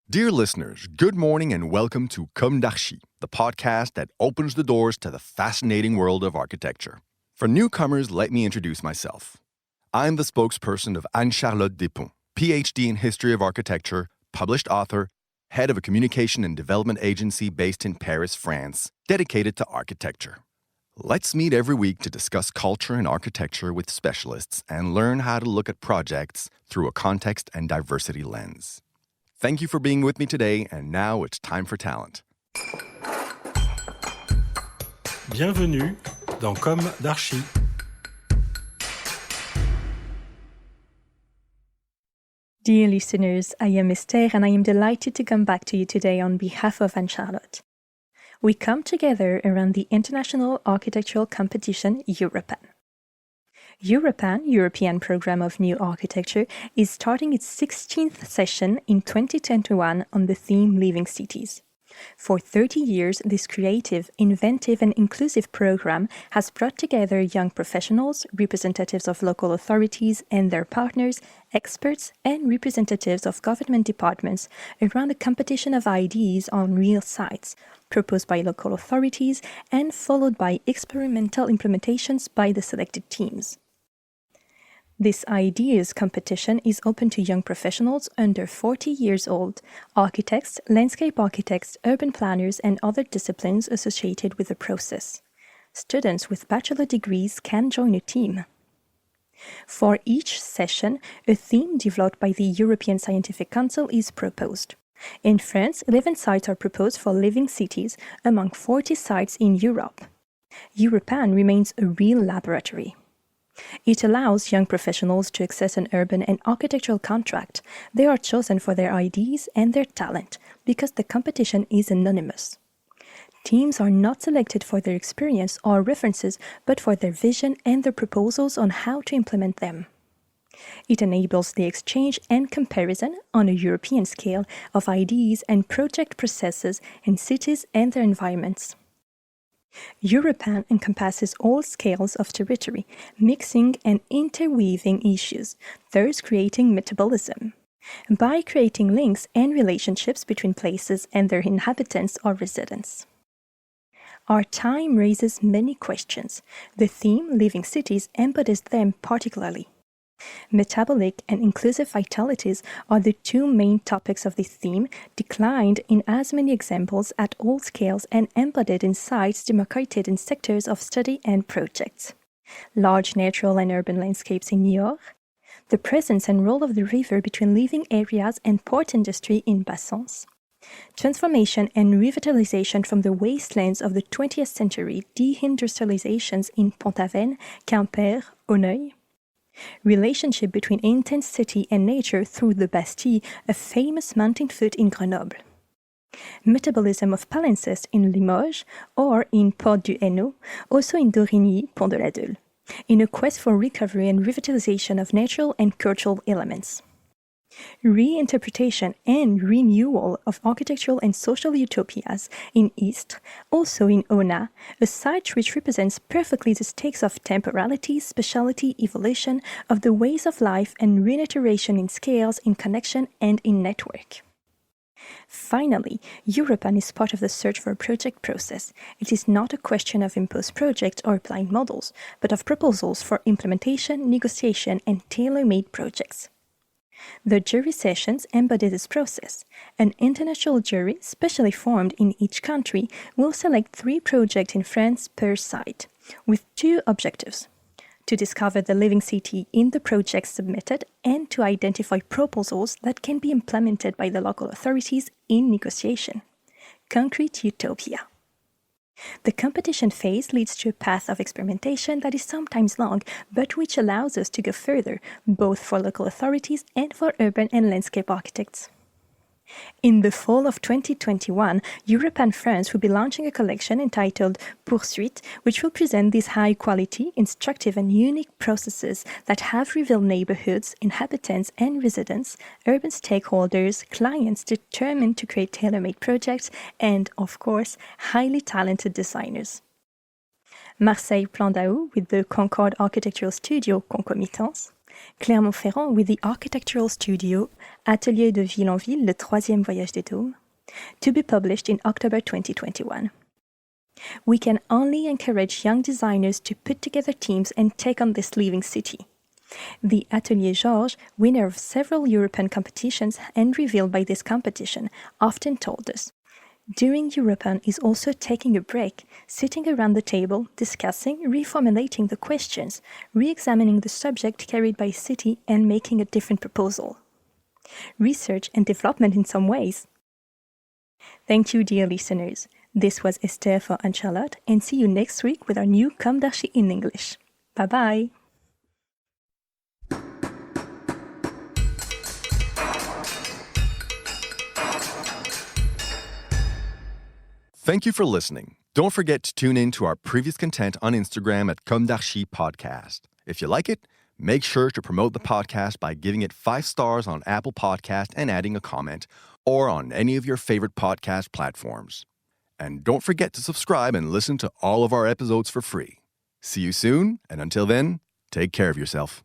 Dear listeners, good morning and welcome to Comme d'Archi, the podcast that opens the doors to the fascinating world of architecture. For newcomers, let me introduce myself. I'm the spokesperson of Anne-Charlotte Despons, PhD in History of Architecture, published author, head of a communication and development agency based in Paris, France, dedicated to architecture. Let's meet every week to discuss culture and architecture with specialists and learn how to look at projects through a context and diversity lens. Thank you for being with me today, and now it's time for talent. Bienvenue dans Comme d'Archi. Dear listeners, I am Esther and I am delighted to come back to you today on behalf of Anne-Charlotte. We come together around the international architectural competition Europan. Europan, European Programme of New Architecture, is starting its 16th session in 2021 on the theme Living Cities. For 30 years, this creative, inventive and inclusive program has brought together young professionals, representatives of local authorities and their partners, experts and representatives of government departments around a competition of ideas on real sites, proposed by local authorities and followed by experimental implementations by the selected teams. This ideas competition is open to young professionals under 40 years old, architects, landscape architects, urban planners, and other disciplines associated with the process. Students with bachelor degrees can join a team. For each session, a theme developed by the European Scientific Council is proposed. In France, 11 sites are proposed for living cities among 40 sites in Europe. Europan remains a real laboratory. It allows young professionals to access an urban and architectural contract. They are chosen for their ideas and their talent because the competition is anonymous. Teams are not selected for their experience or references, but for their vision and their proposals on how to implement them. It enables the exchange and comparison on a European scale of ideas and project processes in cities and their environments. Europan encompasses all scales of territory, mixing and interweaving issues, thus creating metabolism. By creating links and relationships between places and their inhabitants or residents. Our time raises many questions. The theme, Living Cities, embodies them particularly. Metabolic and inclusive vitalities are the two main topics of this theme, declined in as many examples at all scales and embodied in sites demarcated in sectors of study and projects. Large natural and urban landscapes in Niort, the presence and role of the river between living areas and port industry in Bassens, transformation and revitalization from the wastelands of the 20th century deindustrializations in Pont-Aven, Quimper, Auneuil, relationship between intense city and nature through the Bastille, a famous mountain foot in Grenoble. Metabolism of palimpsest in Limoges or in Port du Hainaut, also in Dorigny, Pont de la Deule, in a quest for recovery and revitalization of natural and cultural elements. Reinterpretation and renewal of architectural and social utopias in Istres, also in Ona, a site which represents perfectly the stakes of temporality, speciality, evolution of the ways of life and reiteration in scales, in connection and in network. Finally, Europan is part of the search for a project process. It is not a question of imposed projects or blind models, but of proposals for implementation, negotiation and tailor-made projects. The jury sessions embody this process. An international jury, specially formed in each country, will select 3 projects in France per site, with 2 objectives: to discover the living city in the projects submitted and to identify proposals that can be implemented by the local authorities in negotiation. Concrete utopia. The competition phase leads to a path of experimentation that is sometimes long, but which allows us to go further, both for local authorities and for urban and landscape architects. In the fall of 2021, Europan France will be launching a collection entitled Poursuite, which will present these high-quality, instructive and unique processes that have revealed neighborhoods, inhabitants and residents, urban stakeholders, clients determined to create tailor-made projects, and, of course, highly talented designers. Marseille Plan d'Ao with the Concorde Architectural Studio Concomitance, Clermont-Ferrand with the architectural studio Atelier de Ville en Ville, le troisième voyage des dômes, to be published in October 2021. We can only encourage young designers to put together teams and take on this living city. The Atelier Georges, winner of several European competitions and revealed by this competition, often told us, during Europan is also taking a break, sitting around the table, discussing, reformulating the questions, re-examining the subject carried by city and making a different proposal. Research and development in some ways. Thank you, dear listeners. This was Esther for Anne-Charlotte, and see you next week with our new Comme d'Archi in English. Bye-bye! Thank you for listening. Don't forget to tune in to our previous content on Instagram at Comme d'Archi Podcast. If you like it, make sure to promote the podcast by giving it 5 stars on Apple Podcast and adding a comment, or on any of your favorite podcast platforms. And don't forget to subscribe and listen to all of our episodes for free. See you soon, and until then, take care of yourself.